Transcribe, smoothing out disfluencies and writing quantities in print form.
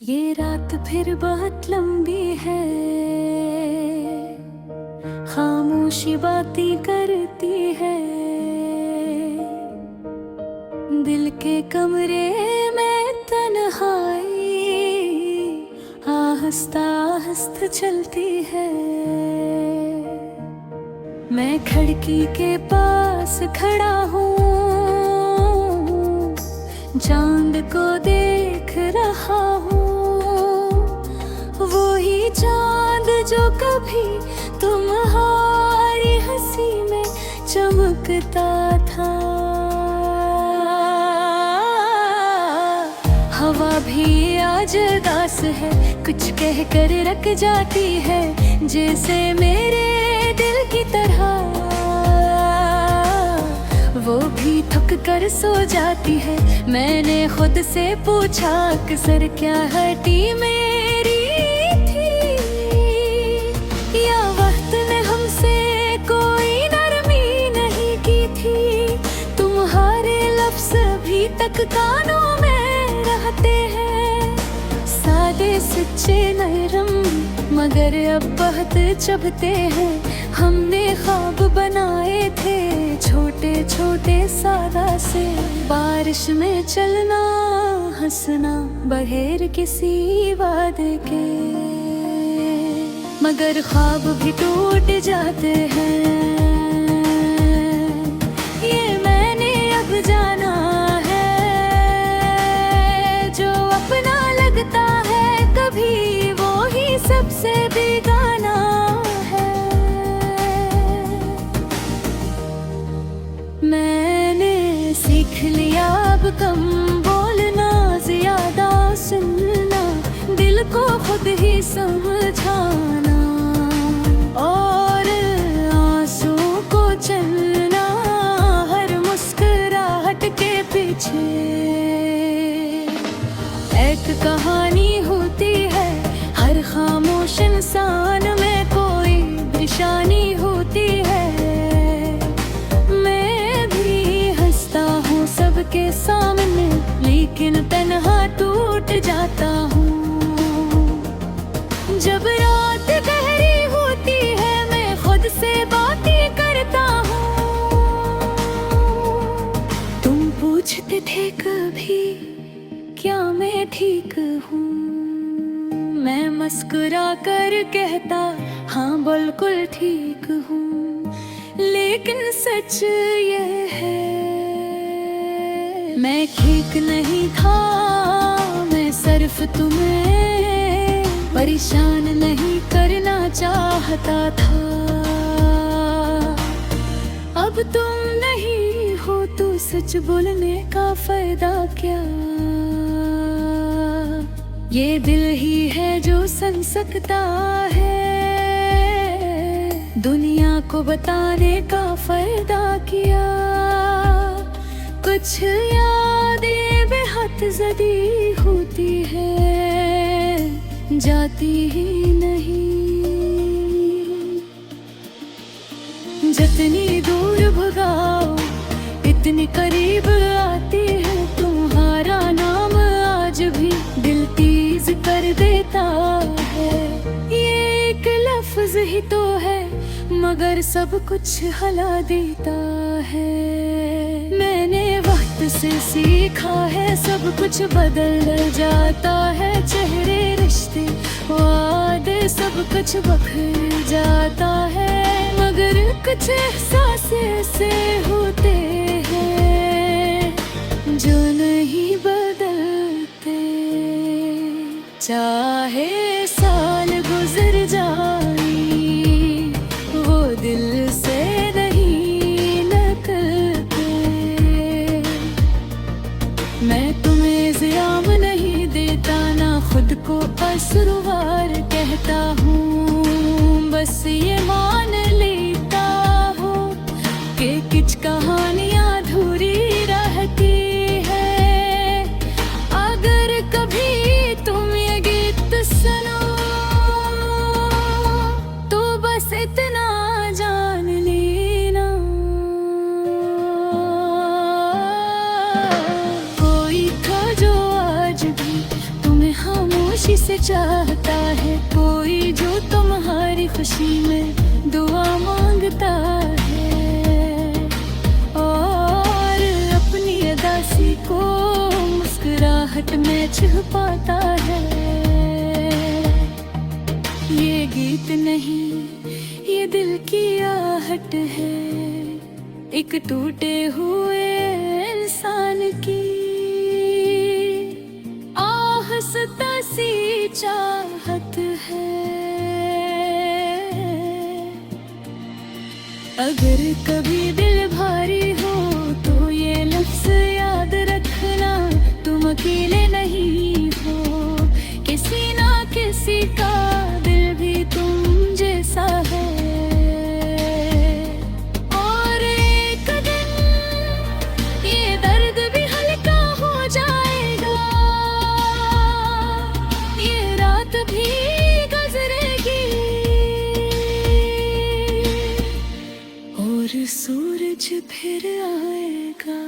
ये रात फिर बहुत लंबी है, खामोशी बातें करती है। दिल के कमरे में तन्हाई आहिस्ता आहिस्ता चलती है। मैं खिड़की के पास खड़ा हूँ, चांद को देख रहा हूँ। वो ही चांद जो कभी तुम्हारी हंसी में चमकता था। हवा भी आज उदास है, कुछ कह कर रख जाती है, जैसे मेरे दिल की तरह। वो भी थक कर सो जाती है। मैंने खुद से पूछा अक्सर क्या हटी मेरी थी, या वक्त ने हमसे कोई नरमी नहीं की थी। तुम्हारे लफ्ज़ अभी तक कानों में रहते हैं, सादे सच्चे नरम मगर अब बहुत चुभते हैं। हमने ख्वाब बनाए थे छोटे छोटे सादा से, बारिश में चलना हंसना बगैर किसी वादे के। मगर ख्वाब भी टूट जाते हैं, ये मैंने अब जाना है। जो अपना लगता है कभी वो ही सबसे बेगाना है। मैंने सीख लिया अब कम बोलना, ज्यादा सुनना, दिल को खुद ही समझाना, और आंसू को चलना हर मुस्कुराहट के पीछे। एक कहानी होती है हर खामोश इंसान में, कोई निशानी होती है। मैं भी हंसता हूँ सबके सामने, लेकिन तन्हा टूट जाता हूँ। जब रात गहरी होती है मैं खुद से बातें करता हूँ। तुम पूछते थे कभी क्या मैं ठीक हूँ, मैं मुस्कुरा कर कहता हाँ बिल्कुल ठीक हूँ। लेकिन सच ये है मैं ठीक नहीं था, मैं सिर्फ तुम्हें परेशान नहीं करना चाहता था। अब तुम नहीं हो तो सच बोलने का फायदा क्या। ये दिल ही है जो सुन सकता है, दुनिया को बताने का फायदा किया। कुछ यादें बेहद जदी होती है, जाती ही नहीं। जितनी दूर भगाओ इतनी करीब आती है। तुम्हारा नाम आज भी दिल तेज कर देता है। ये एक लफ्ज ही तो है मगर सब कुछ हिला देता है। मैंने वक्त से सीखा है सब कुछ बदल जाता है। चेहरे रिश्ते वादे सब कुछ बखर जाता है, मगर कुछ एहसास ऐसे होते हैं जो नहीं बदलते। चाहे साल गुजर जाए वो दिल से नहीं निकलते। मैं तुम्हें इल्ज़ाम नहीं देता ना खुद को कसूरवार कहता हूँ, बस ये मान लेता हूँ कि कुछ कहानियाँ अधूरी रहती है। अगर कभी तुम ये गीत सुनो तो बस इतना जान लेना, कोई था जो आज भी तुम्हें खामोश खामोशी से चाहता है कोई जो तुम्हारी खुशी में दुआ मांगता है, और अपनी अदासी को मुस्कुराहट में छुपाता है। ये गीत नहीं, ये दिल की आहट है, एक टूटे हुए इंसान की आहस्ता सी चाहत है। अगर कभी दिल भारी हो तो ये लफ्ज़ याद रखना, तुम अकेले नहीं हो, किसी ना किसी का दिल भी तुम जैसा है। और एक दिन ये दर्द भी हल्का हो जाएगा, ये रात भी गुजरेगी और सूरज फिर आएगा।